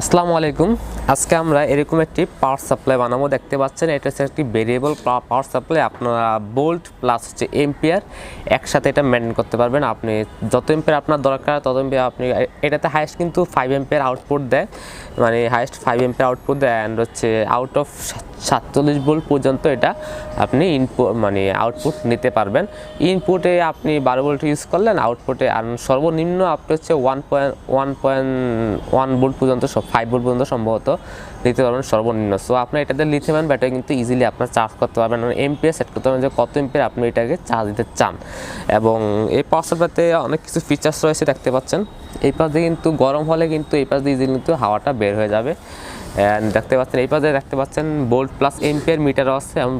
আসসালামু আলাইকুম। আজকে আমরা এরকম একটি পাওয়ার সাপ্লাই বানাবো। দেখতে পাচ্ছেন এটা হচ্ছে একটি ভেরিয়েবল পাওয়ার সাপ্লাই। আপনারা ভোল্ট প্লাস হচ্ছে এম্পিয়ার একসাথে এটা মেনটেন করতে পারবেন। আপনি যত এম্পিয়ার আপনার দরকার তত এম্পিয়ার আপনি এটাতে হাইয়েস্ট কিন্তু 5 এম্পিয়ার আউটপুট দেয়, মানে হাইয়েস্ট 5 এম্পিয়ার আউটপুট দেয়। অ্যান্ড হচ্ছে আউট অফ 47 ভোল্ট পর্যন্ত এটা আপনি ইনপুট মানে আউটপুট নিতে পারবেন। ইনপুটে আপনি 12 ভোল্ট ইউজ করলেন, আউটপুটে আর সর্বনিম্ন আপনি হচ্ছে 1.1 ভোল্ট পর্যন্ত 5 ভোল্ট পর্যন্ত সম্ভবত নিতে পারবেন সর্বনিম্ন। সো আপনার এটাতে লিথিয়াম ব্যাটারি কিন্তু ইজিলি আপনার চার্জ করতে পারবেন, এম্পিয়ার সেট করতে পারবেন যে কত এম্পিয়ার আপনি এটাকে চার্জ দিতে চান। এবং এই পাওয়ার সাপ্লাইতে অনেক কিছু ফিচার্স রয়েছে দেখতে পাচ্ছেন। এই পাশ দিয়ে কিন্তু গরম হলে কিন্তু এই পাশ দিয়ে ইজিলি কিন্তু হাওয়াটা বের হয়ে যাবে। অ্যান্ড দেখতে পাচ্ছেন এই পাশে দেখতে পাচ্ছেন ভোল্ট প্লাস এম্পিয়ার মিটারও আছে, এবং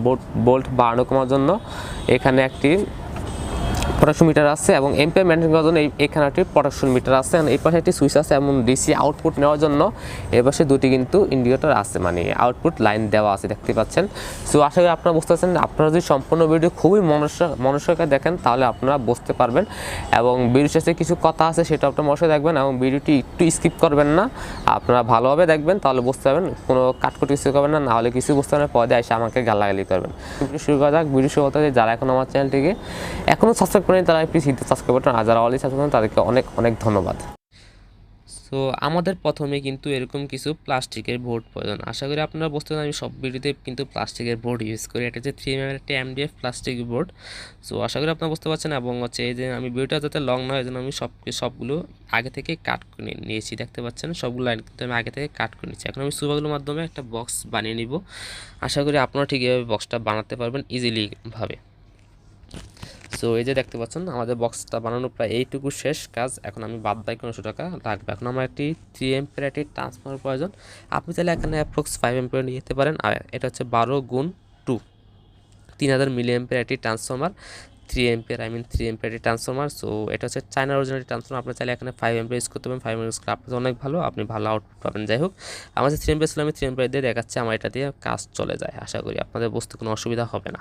ভোল্ট বাড়ানো কমার জন্য এখানে একটি প্রোটেকশন মিটার আছে, এবং এম্পিয়ার মেনটেন করার জন্য এখানে একটি প্রোটেকশন মিটার আছে। এই পাশে একটি সুইচ আছে, এবং ডিসি আউটপুট নেওয়ার জন্য এই পাশে দুটি কিন্তু ইন্ডিকেটর আছে, মানে আউটপুট লাইন দেওয়া আছে দেখতে পাচ্ছেন। সো আশা করি আপনারা বুঝতে পারছেন। আপনারা যদি সম্পূর্ণ ভিডিও খুবই মনোযোগে দেখেন তাহলে আপনারা বুঝতে পারবেন। এবং ভিডিওর শেষে কিছু কথা আছে সেটা আপনারা মনোযোগে দেখবেন, এবং ভিডিওটি একটু স্কিপ করবেন না, আপনারা ভালোভাবে দেখবেন তাহলে বুঝতে পারবেন। কোনো কাটকুটি কিছু করবেন না, নাহলে কিছু বুঝতে পারবেন পদে এসে আমাকে গালাগালি করবেন। ভিডিও শুরু করা যাক। ভিডিও শুরু করতে যারা এখন আমার চ্যানেলটিকে এখনও সাবস্ক্রাইব করেন তারা please hit the subscribe button, আর যারা অলরেডি সাবস্ক্রাইব করেন তাদেরকে অনেক অনেক ধন্যবাদ। সো আমাদের প্রথমে কিন্তু এরকম কিছু প্লাস্টিকের বোর্ড প্রয়োজন। আশা করি আপনারা বুঝতে পারেন আমি সব ভিডিওতে কিন্তু প্লাস্টিকের বোর্ড ইউজ করি। এটা হচ্ছে 3 mm একটা MDF প্লাস্টিক বোর্ড। সো আশা করি আপনারা বুঝতে পারছেন। এবং হচ্ছে এই যে আমি ভিডিওটা যাতে লং না হয় এই জন্য আমি সবগুলো আগে থেকে কাট করে নিয়েছি দেখতে পাচ্ছেন। সবগুলো লাইন কিন্তু আমি আগে থেকে কাট করে নিয়েছি। এখন আমি সুবাগুলোর মাধ্যমে একটা বক্স বানিয়ে নিব। আশা করি আপনারা ঠিক এভাবে বক্সটা বানাতে পারবেন ইজিলি ভাবে। সো এই যে দেখতে পাচ্ছেন আমাদের বক্সটা বানানো প্রায় এইটুকু শেষ কাজ। এখন আমি বাদ বাকি 900 টাকা লাগবে। এখন আমার একটি 3 এম্পিয়ার একটি ট্রান্সফর্মার প্রয়োজন। আপনি চাইলে এখানে অ্যাপ্রক্স 5 এম্পিয়ার নিয়ে যেতে পারেন। আর এটা হচ্ছে 12x2 3000 মিলি এম্পিয়ার একটি ট্রান্সফর্মার। 3 এম্পিয়ার 3 এম্পিয়ার একটি ট্রান্সফর্মার। সো এটা হচ্ছে চায়নার অরিজিনাল ট্রান্সফর্মার। আপনি চাইলে এখানে 5 এম্পিয়ার ইউজ করতে পারেন। 5 এম্পিয়ার ইউজ করলে আপনার অনেক ভালো, আপনি ভালো আউটপুট পাবেন। যাই হোক, আমার যে 3 এম্পিয়ার ছিল আমি 3 এম্পিয়ার দিয়ে দেখাচ্ছি, আমার এটা দিয়ে কাজ চলে যায়। আশা করি আপনাদের বুঝতে কোনো অসুবিধা হবে না।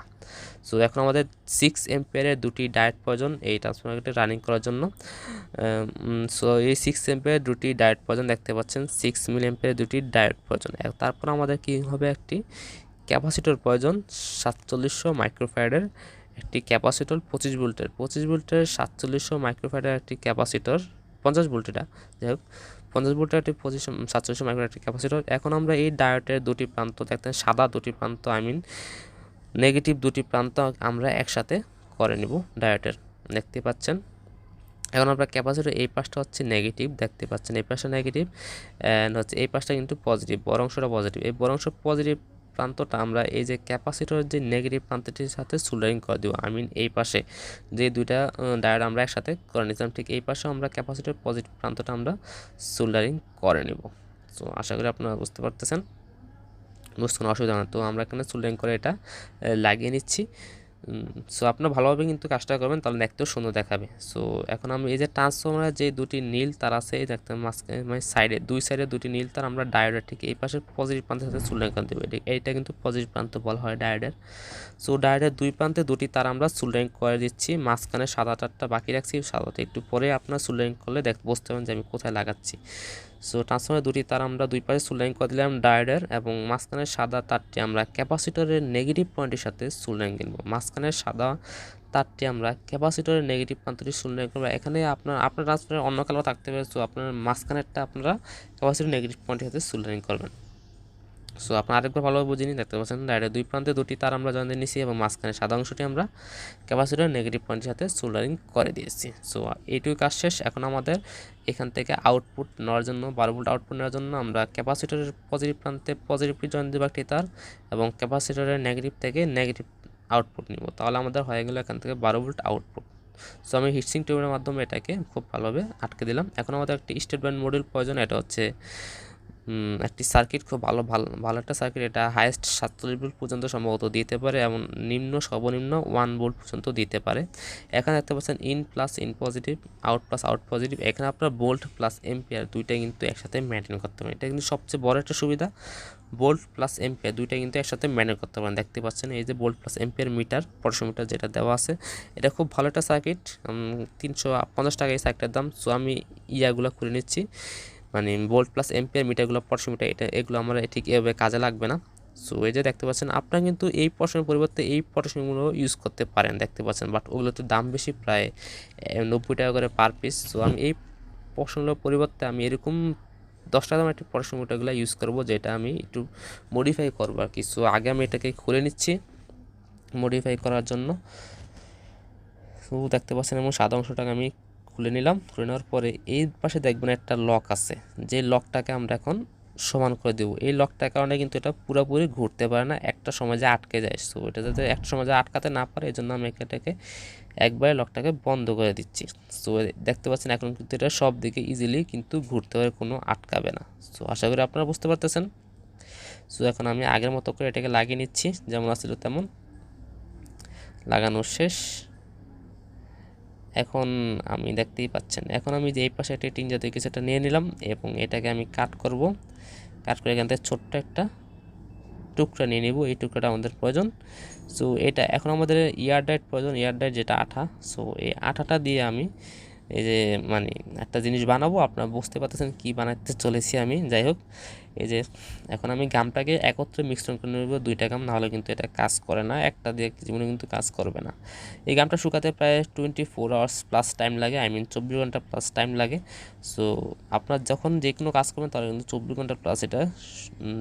সো এখন আমাদের 6 এম্পিয়ারের দুটি ডায়োড প্রয়োজন এই ট্রান্সফর্মারটি রানিং করার জন্য। সো এই 6 এম্পিয়ারের দুটি ডায়োড প্রয়োজন দেখতে পাচ্ছেন। 6 মিলি এম্পিয়ারের দুটি ডায়োড প্রয়োজন। তারপর আমাদের কী হবে, একটি ক্যাপাসিটর প্রয়োজন 4700 মাইক্রোফ্যারাডের একটি ক্যাপাসিটর। 25 ভোল্টের 4700 মাইক্রোফ্যারাডের একটি ক্যাপাসিটর। 50 ভোল্ট এটা, যাই হোক 50 ভোল্টের একটি 4700 মাইক্রোফ্যারাডের একটি ক্যাপাসিটর। এখন আমরা এই ডায়োডের দুটি প্রান্ত দেখতেন, সাদা দুটি প্রান্ত নেগেটিভ দুটি প্রান্ত আমরা একসাথে করে নিব ডায়োডের, দেখতে পাচ্ছেন। এখন আমরা ক্যাপাসিটর এই পাশটা হচ্ছে নেগেটিভ দেখতে পাচ্ছেন, এই পাশটা নেগেটিভ অ্যান্ড হচ্ছে এই পাশটা কিন্তু পজিটিভ, বড় অংশটা পজিটিভ। এই বড় অংশ পজিটিভ প্রান্তটা আমরা এই যে ক্যাপাসিটরের যে নেগেটিভ প্রান্তটির সাথে সোল্ডারিং করে দেবো। এই পাশে যে দুইটা ডায়োড আমরা একসাথে করে নিতাম, ঠিক এই পাশেও আমরা ক্যাপাসিটর পজিটিভ প্রান্তটা আমরা সোল্ডারিং করে নেব। সো আশা করি আপনারা বুঝতে পারতেছেন, বুঝতে কোনো অসুবিধা না। তো আমরা এখানে সোল্ডারিং করে এটা লাগিয়ে নিচ্ছি। সো আপনারা ভালোভাবে কিন্তু কাজটা করবেন, তাহলে দেখতেও সুন্দর দেখাবে। সো এখন আমি এই যে ট্রান্সফর্মারের যে দুটি নীল তার আছে এই দেখতে মাঝখানে মানে দুই সাইডে দুটি নীল তার আমরা ডায়োডের ঠিক এই পাশের পজিটিভ প্রান্তের সাথে সোল্ডারিং করে দেবো। এইটা কিন্তু পজিটিভ প্রান্ত বলা হয় ডায়োডের। সো ডায়োডের দুই প্রান্তে দুটি তার আমরা সোল্ডারিং করে দিচ্ছি। মাঝখানে সাদা তারটা বাকি রাখছি, সাদাটা একটু পরে আপনার সোল্ডারিং করলে বুঝতে পারবেন যে আমি কোথায় লাগাচ্ছি। সো ট্রান্সফর্মারের দুটি তার আমরা দুই পাশে সোল্ডারিং করে দিলাম ডায়োডের, এবং মাঝখানের সাদা তারটি আমরা ক্যাপাসিটরের নেগেটিভ পয়েন্টের সাথে সোল্ডারিং কিনবো। মাঝখানের সাদা তারটি আমরা ক্যাপাসিটরের নেগেটিভ প্রান্তটি সোল্ডারিং করবো। এখানে আপনার ট্রান্সফর্মারের অন্য কালার থাকতে পারে। সো আপনার মাঝখানেরটা আপনারা ক্যাপাসিটর নেগেটিভ পয়েন্টের সাথে সোল্ডারিং করবেন। সো আপনারা আরেকবার ভালোভাবে বুঝে নিন, দেখতে পাচ্ছেন ডায়োডের দুই প্রান্তে দুটি তার আমরা জয়েন দিয়ে নিয়েছি, এবং মাঝখানে সাদা অংশটি আমরা ক্যাপাসিটর নেগেটিভ পয়েন্টের সাথে সোল্ডারিং করে দিয়েছি। সো এইটুকু কাজ শেষ। এখন আমাদের এখান থেকে আউটপুট নেওয়ার জন্য 12 ভোল্ট আউটপুট নেওয়ার জন্য আমরা ক্যাপাসিটরের পজিটিভ প্রান্তে পজিটিভটি জয়েন দেবো একটি তার, এবং ক্যাপাসিটরের নেগেটিভ থেকে নেগেটিভ আউটপুট নিব। তাহলে আমাদের হয়ে গেল এখান থেকে 12 ভোল্ট আউটপুট। সো আমি হিটসিং টিউবের মাধ্যমে এটাকে খুব ভালোভাবে আটকে দিলাম। এখন আমাদের একটি স্টেট ব্যান্ড মডিউল প্রয়োজন। এটা হচ্ছে একটি সার্কিট, খুব ভালো একটা সার্কিট। এটা হাইয়েস্ট 47 ভোল্ট পর্যন্ত সম্ভবত দিতে পারে, এবং সর্বনিম্ন 1 ভোল্ট পর্যন্ত দিতে পারে। এখানে দেখতে পাচ্ছেন in plus in positive, out plus out positive. এখানে আপনার ভোল্ট প্লাস এম্পিয়ার দুইটাই কিন্তু একসাথে মেনটেন করতে পারেন। এটা কিন্তু সবচেয়ে বড় একটা সুবিধা, ভোল্ট প্লাস এম্পিয়ার দুইটা কিন্তু একসাথে মেনটেন করতে পারেন। দেখতে পাচ্ছেন এই যে volt plus ampere metre, potentiometer যেটা দেওয়া আছে, এটা খুব ভালো একটা সার্কিট। 350 টাকা এই সার্কিটের দাম। সো আমি ইয়াগুলো করে নিচ্ছি, মানে ভোল্ট প্লাস এম্পিয়ার মিটারগুলো পটশিমিটার এটা এগুলো আমরা ঠিক এভাবে কাজে লাগবে না। সো এই যে দেখতে পাচ্ছেন আপনারা কিন্তু এই পটশিমের পরিবর্তে এই পটশিমগুলো ইউজ করতে পারেন দেখতে পাচ্ছেন, বাট ওগুলোতে দাম বেশি, প্রায় 90 টাকা করে পার পিস। সো আমি এই পটশিমগুলোর পরিবর্তে আমি এরকম 10 টাকা দামের একটি পটশিমিটারগুলো ইউজ করব, যেটা আমি একটু মডিফাই করবো আর কি। সো আগে আমি এটাকে খুলে নিচ্ছি মডিফাই করার জন্য। সো দেখতে পাচ্ছেন এবং সাদা অংশটাকে আমি খুলে নিলাম। খুলে নেওয়ার পরে এই পাশে দেখবেন একটা লক আছে, যে লকটাকে আমরা এখন সমান করে দেবো। এই লকটার কারণে কিন্তু এটা পুরোপুরি ঘুরতে পারে না, একটা সময় যে আটকে যায়। সো এটা যাতে একটা সময় যে আটকাতে না পারে এই জন্য আমি এটাকে একবারে লকটাকে বন্ধ করে দিচ্ছি। সো দেখতে পাচ্ছেন এখন কিন্তু এটা সব দিকে ইজিলি কিন্তু ঘুরতে পারে, কোনো আটকাবে না। সো আশা করি আপনারা বুঝতে পারতেছেন। সো এখন আমি আগের মতো করে এটাকে লাগিয়ে নিচ্ছি, যেমন আসছিল তেমন লাগানো শেষ। এখন আমি দেখতেই পাচ্ছেন, এখন আমি যে এই পাশে একটা টিন জাতীয় কিছু একটা নিয়ে নিলাম এবং এটাকে আমি কাট করব। কাট করে এখান থেকে ছোট্ট একটা টুকরা নিয়ে নিব, এই টুকরাটা আমাদের প্রয়োজন। সো এটা এখন আমাদের ইয়ার ডাইট প্রয়োজন, ইয়ার ডাইট যেটা আঠা। সো এই আঠাটা দিয়ে আমি এই যে মানে একটা জিনিস বানাবো, আপনারা বুঝতে পারতেছেন কি বানাতে চলেছি আমি। যাই হোক, এই যে এখন আমি গামটাকে একত্রে মিশ্রণ করে নেব, 2টা গাম, নাহলে কিন্তু এটা কাজ করে না, একটা দিয়ে জীবনে কিন্তু কাজ করবে না। এই গামটা শুকাতে প্রায় 24 আওয়ার্স প্লাস টাইম লাগে, 24 ঘন্টা প্লাস টাইম লাগে। সো আপনার যখন যে কোনো কাজ করবেন তাহলে কিন্তু 24 ঘন্টা প্লাস এটা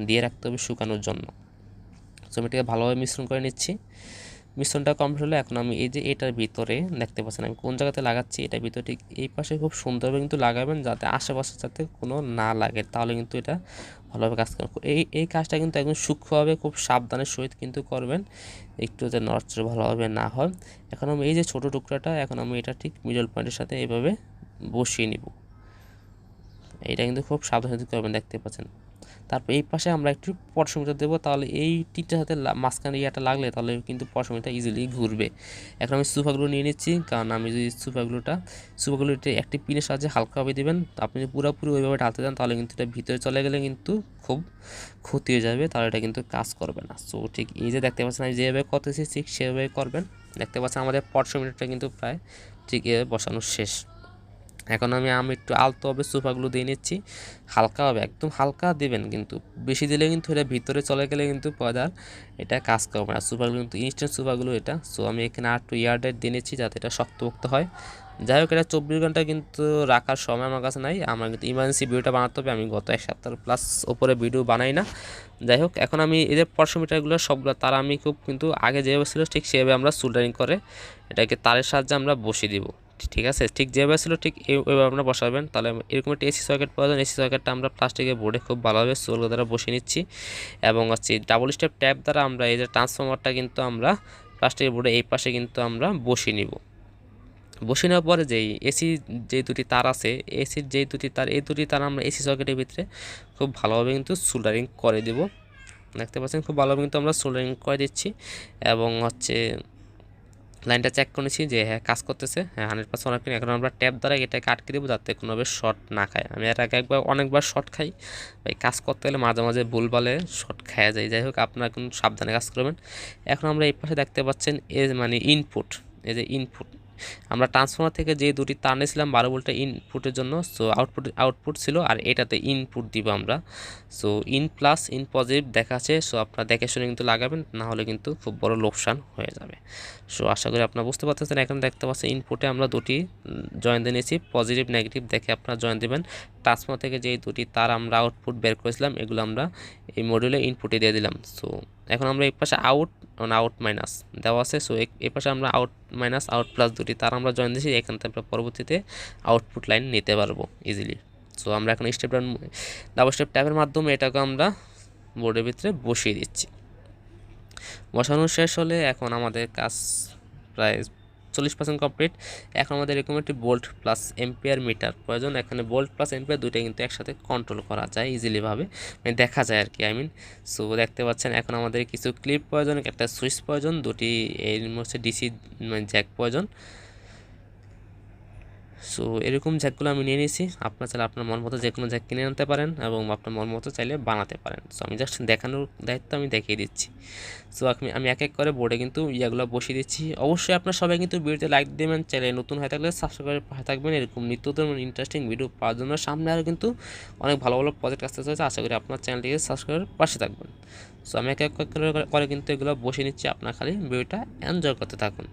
দিয়ে রাখতে হবে শুকানোর জন্য। সো আমি এটাকে ভালোভাবে মিশ্রণ করে নিচ্ছি। মিশ্রণটা কমপ্লিট হলে এখন আমি এই যে এটার ভিতরে দেখতে পাচ্ছেন আমি কোন জায়গাতে লাগাচ্ছি, এটার ভিতরে ঠিক এই পাশে খুব সুন্দরভাবে কিন্তু লাগাবেন, যাতে আশেপাশে যাতে কোনো না লাগে, তাহলে কিন্তু এটা ভালোভাবে কাজ করবে। এই কাজটা কিন্তু একদম সূক্ষ্মভাবে খুব সাবধানের সহিত কিন্তু করবেন, একটু যাতে নড়চড় ভালোভাবে না হয়। এখন আমি এই যে ছোটো টুকরাটা এখন আমি এটা ঠিক মিডল পয়েন্টের সাথে এইভাবে বসিয়ে নিব। এটা কিন্তু খুব সাবধানে করবেন, দেখতে পাচ্ছেন। তারপর এই পাশে আমরা একটু পটশিমিটার দেবো, তাহলে এই টিনটার সাথে মাঝখানে ইয়াটা লাগলে তাহলে কিন্তু পটশিমিটার ইজিলি ঘুরবে। এখন আমি সুপাগুলো নিয়ে নিচ্ছি, কারণ আমি যদি সুপাগুলোটা একটি পিনের সাহায্যে হালকাভাবে দেবেন। আপনি যদি পুরোপুরি ওইভাবে ঢালতে দেন তাহলে কিন্তু এটা ভিতরে চলে গেলে কিন্তু খুব ক্ষতি হয়ে যাবে, তাহলে এটা কিন্তু কাজ করবে না। সো ঠিক এই যে দেখতে পাচ্ছেন আমি যেভাবে করতেছি ঠিক সেভাবে করবেন। দেখতে পাচ্ছেন আমাদের পটশিমিটারটা কিন্তু প্রায় ঠিক এভাবে বসানো শেষ। এখন আমি একটু আলতোভাবে সুপাগুলো দিয়ে নিচ্ছি, হালকাভাবে, একদম হালকা দিবেন, কিন্তু বেশি দিলে কিন্তু এটা ভিতরে চলে গেলে কিন্তু পয়দার এটা কাজ করবে না। সুপারগুলো কিন্তু ইনস্ট্যান্ট সুপারগুলো এটা। সো আমি এখানে আর একটু ইয়ারডাইট দিয়ে নিচ্ছি যাতে এটা শক্তপোক্ত হয়। যাই হোক, এটা 24 ঘন্টা কিন্তু রাখার সময় আমার কাছে নাই, আমার কিন্তু ইমার্জেন্সি ভিডিওটা বানাতে হবে। আমি গত 1 সপ্তাহ প্লাস ওপরে ভিডিও বানাই না। যাই হোক, এখন আমি এই যে পটশিমিটারগুলো সবগুলো তার আমি খুব কিন্তু আগে যেভাবে ছিল ঠিক সেভাবে আমরা সোল্ডারিং করে এটাকে তারের সাহায্যে আমরা বসিয়ে দিব। ঠিক আছে, ঠিক যেভাবে ছিল ঠিক এইভাবে আপনারা বসাবেন। তাহলে এরকম একটা এসি সকেট প্রয়োজন, এসি সকেটটা আমরা প্লাস্টিকের বোর্ডে খুব ভালোভাবে সোল দ্বারা বসিয়ে নিচ্ছি এবং হচ্ছে ডাবল স্টেপ ট্যাপ দ্বারা আমরা এই যে ট্রান্সফরমারটা কিন্তু আমরা প্লাস্টিকের বোর্ডে এই পাশে কিন্তু আমরা বসিয়ে নিব। বসিয়ে নেওয়ার পরে এসি যে দুটি তার আছে, এসির যেই দুটি তার, এই দুটি তার আমরা এসি সকেটের ভিতরে খুব ভালোভাবে কিন্তু সোল্ডারিং করে দেব। দেখতে পাচ্ছেন খুব ভালোভাবে কিন্তু আমরা সোল্ডারিং করে দিচ্ছি এবং হচ্ছে লাইনটা চেক করেছি যে হ্যাঁ কাজ করতেছে, হ্যাঁ 100% অনেক। এখন আমরা ট্যাপ দ্বারা এটাকে আটকে দেবো যাতে কোনোভাবে শর্ট না খায়। আমি এর আগে অনেকবার শর্ট খাই, ভাই কাজ করতে গেলে মাঝে মাঝে ভুলভালে শর্ট খাওয়া যায়। যাই হোক, আপনারা কিন্তু সাবধানে কাজ করবেন। এখন আমরা এই পাশে দেখতে পাচ্ছেন মানে ইনপুট, এই যে ইনপুট আমরা ট্রান্সফরমার থেকে যে দুটি তার নিয়েছিলাম 12 ভোল্টের ইনপুটের জন্য। সো আউটপুট ছিল, আর এটাতে ইনপুট দিব আমরা। So in plus in positive দেখাচ্ছে। সো আপনারা দেখে শুনে কিন্তু লাগাবেন, না হলে কিন্তু খুব বড় লোকসান হয়ে যাবে। সো আশা করি আপনারা বুঝতে পারতেছেন। এখানে দেখতে পাচ্ছেন ইনপুটে আমরা দুটি জয়েন দিয়ে নিয়েছি, পজিটিভ নেগেটিভ দেখে আপনারা জয়েন দেবেন। ট্রান্সফরমার থেকে যে দুটি তার আমরা আউটপুট বের করেছিলাম এগুলো আমরা এই মডিউলে ইনপুটে দিয়ে দিলাম। সো এখন আমরা এই পাশে আউট মাইনাস দেওয়া আছে। সো এই পাশে আমরা আউট মাইনাস আউট প্লাস দুটি তার আমরা জয়েন দিয়েছি, এখান থেকে আমরা পরবর্তীতে আউটপুট লাইন নিতে পারবো ইজিলি। সো আমরা এখন ডাবল স্টেপ ট্যাপের মাধ্যমে এটাকে আমরা বোর্ডের ভিতরে বসিয়ে দিচ্ছি। বসানো শেষ হলে এখন আমাদের কাজ প্রায় 40% কমপ্লিট। এখন আমাদের এরকম একটি ভোল্ট প্লাস এম্পিয়ার মিটার প্রয়োজন। এখানে ভোল্ট প্লাস এম্পিয়ার দুইটা কিন্তু একসাথে কন্ট্রোল করা যায় ইজিলিভাবে, মানে দেখা যায় আর কি, সো দেখতে পাচ্ছেন এখন আমাদের কিছু ক্লিপ প্রয়োজন, একটা সুইচ প্রয়োজন, দুটি এর হচ্ছে ডিসি জ্যাক প্রয়োজন। সো এরকম জ্যাকগুলো আমি নিয়ে নিয়েছি। আপনার চাইলে আপনার মন মতো যে কোনো জ্যাক কিনে আনতে পারেন এবং আপনার মন মতো চাইলে বানাতে পারেন। সো আমি জাস্ট দেখানোর দায়িত্ব আমি দেখিয়ে দিচ্ছি। সো আমি এক এক করে বোর্ডে কিন্তু ইয়াগুলো বসিয়ে দিচ্ছি। অবশ্যই আপনার সবাই কিন্তু ভিডিওতে লাইক দেবেন, চ্যানেলে নতুন হয়ে থাকলে সাবস্ক্রাইব করে পাশে থাকবেন এরকম নিত্য নতুন ইন্টারেস্টিং ভিডিও পাওয়ার জন্য। সামনে আরও কিন্তু অনেক ভালো ভালো প্রজেক্ট আসতে চলেছে, আশা করি আপনার চ্যানেলটিকে সাবস্ক্রাইব করে পাশে থাকবেন। সো আমি এক এক করে কিন্তু এগুলো বসিয়ে নিচ্ছি, আপনার খালি ভিডিওটা এনজয় করতে থাকুন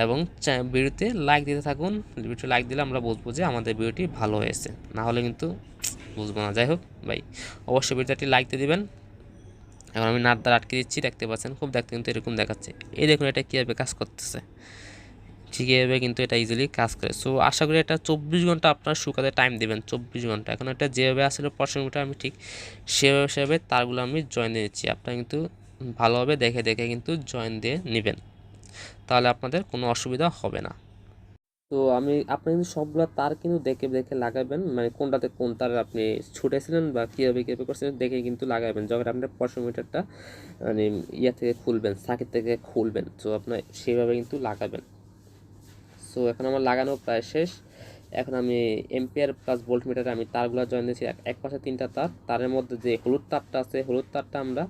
এবং ভিডিওতে লাইক দিতে থাকুন। ভিডিওতে লাইক দিলে আমরা বুঝবো যে আমাদের ভিডিওটি ভালো হয়েছে, না হলে কিন্তু বুঝবো না। যাই হোক ভাই, অবশ্যই ভিডিওতে একটি লাইক দিয়ে দেবেন। এখন আমি নাট দ্বারা আটকে দিচ্ছি, দেখতে পাচ্ছেন খুব দেখতে কিন্তু এরকম দেখাচ্ছে। এই দেখুন এটা কীভাবে কাজ করতেছে, ঠিক এভাবে কিন্তু এটা ইজিলি কাজ করে। সো আশা করি এটা 24 ঘন্টা আপনার শুকাতে টাইম দেবেন, 24 ঘন্টা। এখন এটা যেভাবে আসলে পরশমিটা আমি ঠিক সেভাবে তারগুলো আমি জয়েন দিয়ে দিচ্ছি। আপনারা কিন্তু ভালোভাবে দেখে দেখে কিন্তু জয়েন দিয়ে নেবেন, তাহলে আপনাদের কোনো অসুবিধা হবে না। তো আপনি কিন্তু সবগুলো তার কিন্তু দেখে দেখে লাগাবেন, মানে কোনটাতে কোন তার আপনি ছুটেছিলেন বা কীভাবে করছিলেন দেখে কিন্তু লাগাবেন। যখন আপনার পরশমিটারটা মানে ইয়া থেকে খুলবেন, সার্কিট থেকে খুলবেন, তো আপনার সেভাবে কিন্তু লাগাবেন। সো এখন আমার লাগানো প্রায় শেষ। এখন আমি এম্পিয়ার প্লাস ভোল্ট মিটারে আমি তারগুলো জয়েন দিয়েছি। এক পাশে 3টা তার, তারের মধ্যে যে হলুদ তারটা আছে, হলুদ তারটা আমরা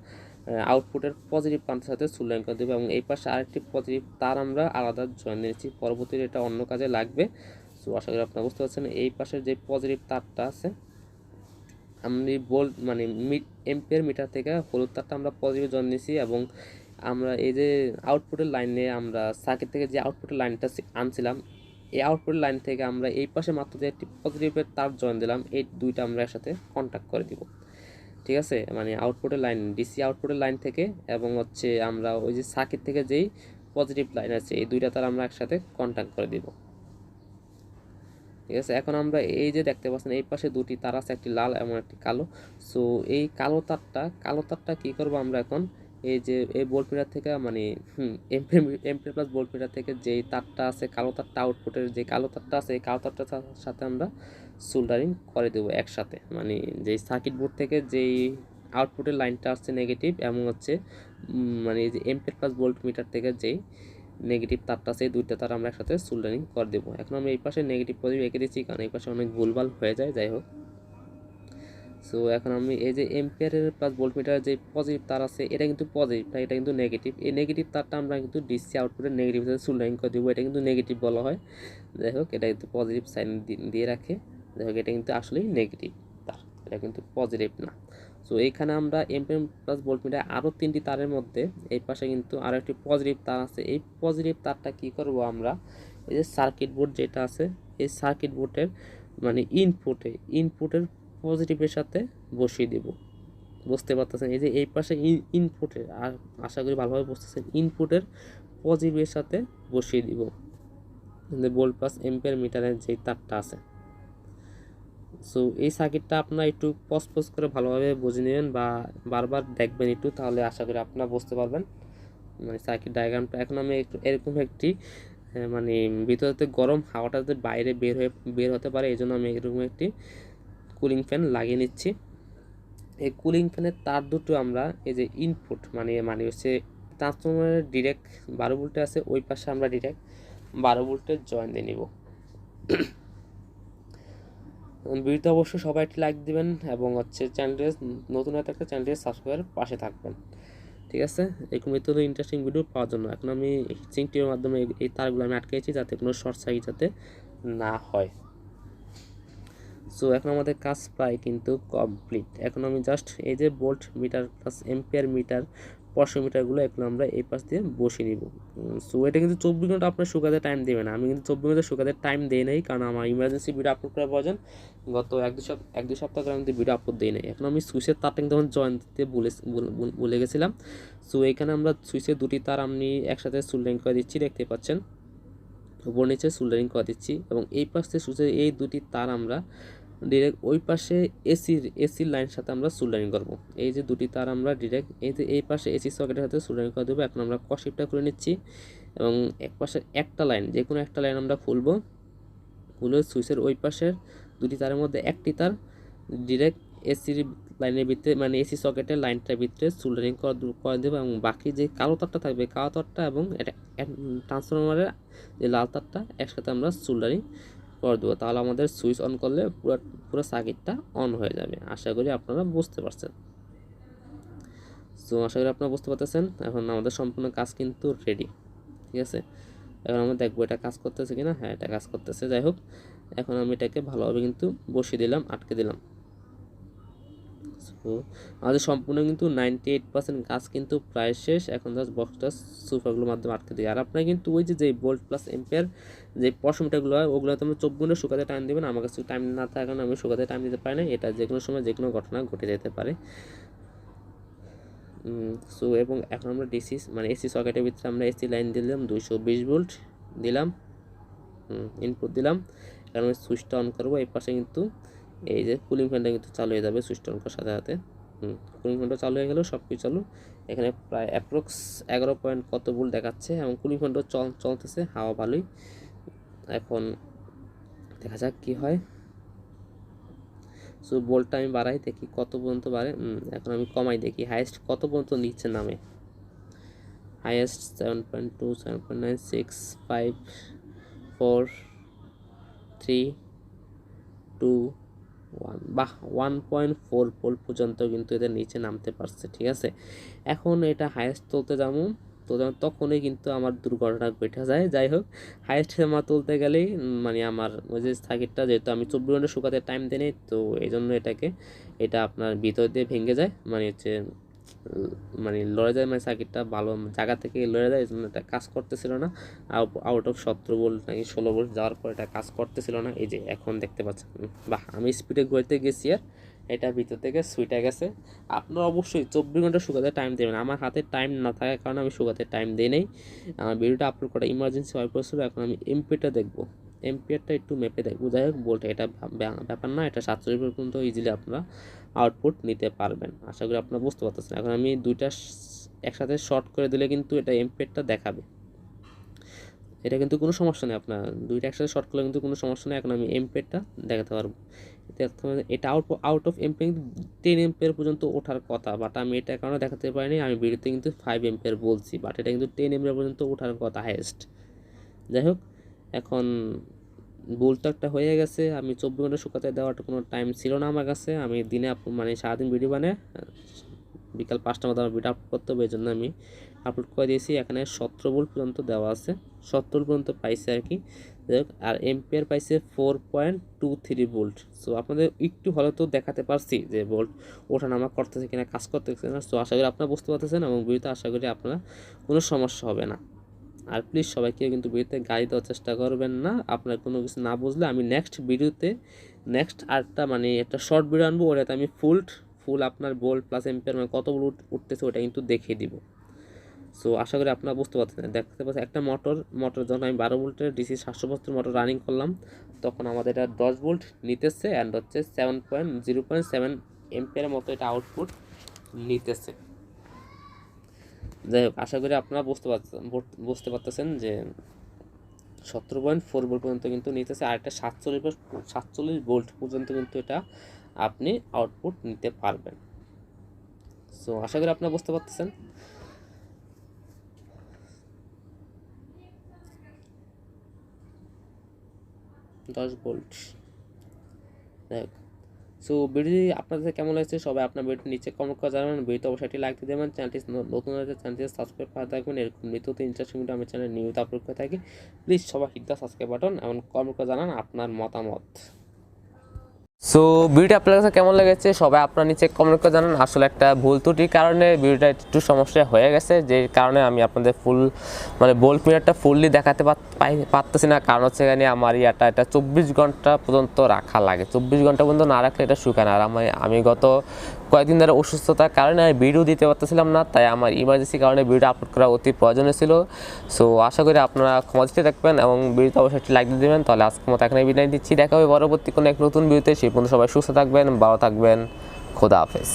আউটপুটের পজিটিভ প্রান্তের সাথে সুলাইন করে দেবো এবং এই পাশে আরেকটি পজিটিভ তার আমরা আলাদা জয়েন দিয়েছি। পরবর্তীতে এটা অন্য কাজে লাগবে। সো আশা করি আপনারা বুঝতে পারছেন। এই পাশের যে পজিটিভ তারটা আছে, আমি মানে এম্পিয়ার মিটার থেকে হলুদ তারটা আমরা পজিটিভ জয়েন দিয়েছি এবং আমরা এই যে আউটপুটের লাইনে আমরা সার্কিট থেকে যে আউটপুটের লাইনটা আনছিলাম, এই আউটপুট লাইন থেকে আমরা এই পাশে মাত্র যে একটি পজিটিভের তার জয়েন দিলাম, এই দুইটা আমরা একসাথে কন্ট্যাক্ট করে দিব। ঠিক আছে, মানে আউটপুটের লাইন ডিসি আউটপুটের লাইন থেকে এবং হচ্ছে আমরা ওই যে সার্কিট থেকে যেই পজিটিভ লাইন আছে, এই দুইটা তার আমরা একসাথে কন্ট্যাক্ট করে দিব। ঠিক আছে, এখন আমরা এই যে দেখতে পাচ্ছেন এই পাশে দুটি তার আছে, একটি লাল এবং একটি কালো। সো এই কালো তারটা কি করব আমরা এখন, এই যে এই ভোল্টমিটার থেকে মানে এম্পিয়ার প্লাস ভোল্টমিটার থেকে যেই তারটা আছে, কালো তারটা আউটপুটের যে কালো তারটা আছে, এই কালো তারটার সাথে আমরা সোল্ডারিং করে দেবো একসাথে। মানে যেই সার্কিট বোর্ড থেকে যেই আউটপুটের লাইনটা আসছে নেগেটিভ এবং হচ্ছে মানে এই যে এম্পিয়ার প্লাস ভোল্টমিটার থেকে যেই নেগেটিভ তারটা আছে, এই দুইটা তার আমরা একসাথে সোল্ডারিং করে দেবো। এখন আমি এই পাশে নেগেটিভ পজিটিভ রেখে দিচ্ছি, কারণ এই পাশে অনেক ভুলভাল হয়ে যায়। যাই হোক, সো এখন আমি এই যে এম্পিয়ারের প্লাস ভোল্টমিটারের যে পজিটিভ তার আছে, এটা কিন্তু পজিটিভ না, এটা কিন্তু নেগেটিভ। এই নেগেটিভ তারটা আমরা কিন্তু ডিসি আউটপুটের নেগেটিভ সাথে সোল্ডারিং করে দেবো, এটা কিন্তু নেগেটিভ বলা হয়। যাই হোক, এটা কিন্তু পজিটিভ সাইন দিয়ে রাখে। যাই হোক, এটা কিন্তু আসলেই নেগেটিভ তার, এটা কিন্তু পজিটিভ না। সো এইখানে আমরা এম্পিয়ার প্লাস ভোল্টমিটার আরও 3টি তারের মধ্যে এই পাশে কিন্তু আরও একটি পজিটিভ তার আছে। এই পজিটিভ তারটা কি করব আমরা, এই যে সার্কিট বোর্ড যেটা আছে, এই সার্কিট বোর্ডের মানে ইনপুটের পজিটিভের সাথে বসিয়ে দেব। বুঝতে পারতেছেন, এই যে এই পাশে ইনপুটের, আর আশা করি ভালোভাবে বুঝতেছেন, ইনপুটের পজিটিভের সাথে বসিয়ে দিব ভোল্ট প্লাস এম্পিয়ার মিটারের যে তারটা আছে। সো এই সার্কিটটা আপনারা একটু পজ করে ভালোভাবে বুঝে নেবেন বা বারবার দেখবেন একটু, তাহলে আশা করি আপনারা বুঝতে পারবেন মানে সার্কিট ডায়াগ্রামটা। এখন আমি একটু এরকম একটি মানে ভিতরেতে গরম হাওয়াটা যাতে বাইরে বের হতে পারে, এই জন্য আমি এরকম একটি কুলিং ফ্যান লাগিয়ে নিচ্ছি। এই কুলিং ফ্যানের তার দুটো আমরা এই যে ইনপুট মানে হচ্ছে ট্রান্সফরমারের ডিরেক্ট 12 ভোল্টে আছে, ওই পাশে আমরা ডিরেক্ট 12 ভোল্টের জয়েন দিয়ে নিব। ভিডিওতে অবশ্যই সবাই একটি লাইক দিবেন এবং হচ্ছে চ্যানেলটি নতুন হয়ে থাকলে চ্যানেলটি সাবস্ক্রাইবের পাশে থাকবেন। ঠিক আছে, এরকম নিত্য ইন্টারেস্টিং ভিডিও পাওয়ার জন্য এখন আমি হিচিং টিপের মাধ্যমে এই তারগুলো আমি আটকেছি যাতে কোনো শর্ট সার্কিট যাতে না হয়। সো এখন আমাদের কাজ প্রায় কিন্তু কমপ্লিট। এখন আমি জাস্ট এই যে volt meter plus ampere meter পরশমিটারগুলো এগুলো আমরা এই পাশ দিয়ে বসিয়ে নিব। সো এটা কিন্তু 24 ঘন্টা আপনার শুকাতে টাইম দেবে না, আমি কিন্তু 24 ঘন্টা শুকাতে টাইম দিই নাই, কারণ আমার ইমার্জেন্সি ভিডিও আপলোড করার প্রয়োজন। গত এক দুই সপ্তাহ করে আমি ভিডিও আপলোড দিই নাই। এখন আমি সুইচের তারটা কিন্তু তখন জয়েন দিতে ভুলে গেছিলাম। সো এখানে আমরা সুইচের দুটি তার আমি একসাথে সোল্ডারিং করে দিচ্ছি, দেখতে পাচ্ছেন উপর নিচে সোল্ডারিং করে দিচ্ছি এবং এই পাশ থেকে সুইচের এই দুটি তার আমরা ডিরেক্ট ওই পাশে এসির লাইনের সাথে আমরা সোল্ডারিং করব। এই যে দুটি তার আমরা ডিরেক্ট এই পাশে এসি সকেটের সাথে সোল্ডারিং করে দেবো। এখন আমরা কষিপটা করে নিচ্ছি এবং এক পাশে একটা লাইন, যে কোনো একটা লাইন আমরা খুলে সুইচের ওই পাশের দুটি তারের মধ্যে একটি তার ডিরেক্ট এসির লাইনের ভিতরে মানে এসি সকেটের লাইনটার ভিতরে সোল্ডারিং করে দেবো এবং বাকি যে কালো তারটা থাকবে, কালো তারটা এবং এটা ট্রান্সফরমারের যে লাল তারটা একসাথে আমরা সোল্ডারিং করে দেবো, তাহলে আমাদের সুইচ অন করলে পুরো পুরো সার্কিটটা অন হয়ে যাবে। আশা করি আপনারা বুঝতে পারছেন। সো আশা করি আপনারা বুঝতে পারতেছেন। এখন আমাদের সম্পূর্ণ কাজ কিন্তু রেডি, ঠিক আছে। এখন আমরা দেখবো এটা কাজ করতেছে কিনা। হ্যাঁ, এটা কাজ করতেছে। যাই হোক, এখন আমি এটাকে ভালোভাবে কিন্তু বসিয়ে দিলাম, আটকে দিলাম। সো আমাদের সম্পূর্ণ কিন্তু 98% কাজ কিন্তু প্রায় শেষ। এখন জাস্ট বক্সটা সুইপারগুলোর মাধ্যমে আটকে দিই। আর আপনারা কিন্তু ওই যে ভোল্ট প্লাস এম্পিয়ার যে পশমিটারগুলো হয়, ওগুলো তো আমরা 24 ঘন্টা শুকাতে টাইম দেবেন। আমার কাছে টাইম না থাকার কারণে আমি শুকাতে টাইম দিতে পারি না। এটা যে কোনো সময় যে কোনো ঘটনা ঘটে যেতে পারে। সো এবং এখন আমরা ডিসি মানে এসি সকেটের ভিতরে আমরা এসি লাইন দিলাম, 220 ভোল্ট দিলাম, ইনপুট দিলাম। এখন আমি সুইচটা অন করবো। এই পাশে কিন্তু এই যে কুলিং ফ্যানটা কিন্তু চালু হয়ে যাবে সুইচটা অন করার সাথে সাথে। কুলিং ফ্যানটা চালু হয়ে গেল, সব কিছু চালু। এখানে প্রায় অ্যাপ্রক্স 11 পয়েন্ট কত ভোল্ট দেখাচ্ছে এবং কুলিং ফ্যানটাও চলতেছে, হাওয়া ভালোই। এখন দেখা যাক কি হয়। সো ভোল্টটা আমি বাড়াই, দেখি কত পর্যন্ত বাড়ে। এখন আমি কমাই, দেখি হাইয়েস্ট কত পর্যন্ত নিচে নামে। হাইয়েস্ট 7.2, 7.9, 6, 5, 4, 3, 2, 1 বাহ 1.4 ভোল্ট পর্যন্ত কিন্তু এদের নিচে নামতে পারছে, ঠিক আছে। এখন এটা হাইয়েস্ট তুলতে যাবো, তো তখনই কিন্তু আমার দুর্ঘটনা ঘটে যায়। যাই হোক, হাইয়েস্ট আমার তুলতে গেলেই মানে আমার ওই যে সার্কিটটা, যেহেতু আমি 24 ঘন্টা শুকাতে টাইম দিই নাই, তো এই জন্য এটা আপনার ভিতর দিয়ে ভেঙে যায়, মানে হচ্ছে মানে লড়ে যায়, মানে সার্কিটটা ভালো জায়গা থেকে লড়ে যায়। এই জন্য এটা কাজ করতেছিল না। আউট অফ 17 ভোল্ট নাকি 16 ভোল্ট যাওয়ার পর এটা কাজ করতেছিল না। এই যে এখন দেখতে পাচ্ছেন, বাহ আমি স্পিডে ঘুরতে গেছি আর এটা ভিতর থেকে সুইটে গেছে। আপনারা অবশ্যই 24 ঘন্টা শুকাতে টাইম দেবেন। আমার হাতে টাইম না থাকার কারণে আমি শুকাতে টাইম দিই নাই। আমার ভিডিওটা আপলোড করা ইমার্জেন্সি হয়ে পড়ছিল। এখন আমি এমপিটা দেখবো, এমপিয়ারটা একটু মেপে দেখবো। যাই হোক, বলতে এটা ব্যাপার না, এটা 47 পর্যন্ত ইজিলি আপনারা আউটপুট নিতে পারবেন। আশা করি আপনারা বুঝতে পারতেছেন। এখন আমি দুইটা একসাথে শর্ট করে দিলে কিন্তু এটা এমপিয়ারটা দেখাবে, এটা কিন্তু কোনো সমস্যা নেই। আপনার দুইটা একসাথে শর্ট করলে কিন্তু কোনো সমস্যা নেই। এখন আমি এমপিয়ারটা দেখাতে পারবো। এটা আউট অফ এম্পিয়ার কিন্তু 10 এম্পিয়ার পর্যন্ত ওঠার কথা, বাট আমি এটা কারণে দেখাতে পারিনি। আমি ভিডিওতে কিন্তু 5 এম্পিয়ার বলছি, বাট এটা কিন্তু 10 এম্পিয়ার পর্যন্ত ওঠার কথা হাইয়েস্ট। যাই হোক, এখন ভুলটা একটা হয়ে গেছে। আমি 24 ঘন্টা শুকাতে দেওয়াটা কোনো টাইম ছিল না আমার কাছে। আমি দিনে মানে সারাদিন ভিডিও বানিয়ে বিকাল 5টার মধ্যে আমার ভিডিও আপলোড করতে হবে, এই জন্য আমি আপলোড করে দিয়েছি। এখানে 17 ভোল্ট পর্যন্ত দেওয়া আছে, 17 পর্যন্ত পাইছে আর কি। আর এম্পিয়ার পাইছে 4.23 ভোল্ট। সো আপনাদের একটু হলে তো দেখাতে পারছি যে ভোল্ট ওঠানামা করতেছে কিনা, কাজ করতেছে না। সো আশা করি আপনারা বুঝতে পারতেছেন এবং ভিডিওতে আশা করি আপনারা কোনো সমস্যা হবে না। আর প্লিজ সবাইকে কিন্তু ভিডিওতে গাইড দেওয়ার চেষ্টা করবেন না। আপনার কোনো কিছু না বুঝলে আমি নেক্সট ভিডিওতে আরেকটা মানে একটা শর্ট ভিডিও আনবো, ওটাতে আমি ফুল আপনার ভোল্ট প্লাস এম্পিয়ার মানে কত ভোল্ট উঠতেছে ওটা কিন্তু দেখিয়ে দিব। সো আশা করি আপনারা বুঝতে পারছেন। দেখতে পাচ্ছেন একটা মোটর যখন আমি 12 ভোল্টের ডিসি 772 মোটর রানিং করলাম, তখন আমাদের এটা 10 ভোল্ট নিতেছে অ্যান্ড হচ্ছে 0.7 এম্পিয়ারের মতো এটা আউটপুট নিতেছে। যাই হোক, আশা করি আপনারা বুঝতে পারতেছেন যে 17.4 ভোল্ট পর্যন্ত কিন্তু নিতেছে। আর একটা 47 ভোল্ট পর্যন্ত কিন্তু এটা আপনি আউটপুট নিতে পারবেন। সো আশা করি আপনারা বুঝতে পারতেছেন। দশ ভোল্ট। যাই হোক, সো ভিডিও আপনাদের কেমন লাগছে সবাই আপনার ভিডিওটি নিচে কমেন্ট করে জানাবেন। ভিডিওতে অবশ্যই একটি লাইক দিয়ে দেবেন। চ্যানেলটি নতুন হয়েছে, চ্যানেলটি সাবস্ক্রাইব করে থাকবেন। এরকম নিত্য ইন্টারেস্টিং ভিডিও আমি চ্যানেলে নিয়মিত আপলোড করে থাকি। প্লিজ সবাই হিট দ্য সাবস্ক্রাইব বাটন এবং কমেন্ট করে জানান আপনার মতামত। সো ভিডিওটা আপনার কাছে কেমন লেগেছে সবাই আপনার নিচে কমেন্ট করে জানান। আসলে একটা ভুল ত্রুটির কারণে ভিডিওটা একটু সমস্যা হয়ে গেছে, যে কারণে আমি আপনাদের মানে বোল্ট মিটারটা ফুললি দেখাতে পারতেছি না। কারণ হচ্ছে এখানে আমার এটা 24 ঘন্টা পর্যন্ত রাখা লাগে। 24 ঘন্টা পর্যন্ত না রাখলে এটা শুকায় না। আর আমি গত কয়েকদিন ধরে অসুস্থতার কারণে আমি ভিডিও দিতে পারতেছিলাম না, তাই আমার ইমার্জেন্সি কারণে ভিডিও আপলোড করা অতি প্রয়োজনীয় ছিল। সো আশা করি আপনারা ক্ষমা দিতে থাকবেন এবং ভিডিওতে অবশ্যই একটি লাইক দিয়ে দেবেন। তাহলে আজকের মতো এখানে বিদায় দিচ্ছি। দেখা হবে পরবর্তী কোনো এক নতুন ভিডিওতে। সেই পর্যন্ত সবাই সুস্থ থাকবেন, ভালো থাকবেন। খোদা হাফেজ।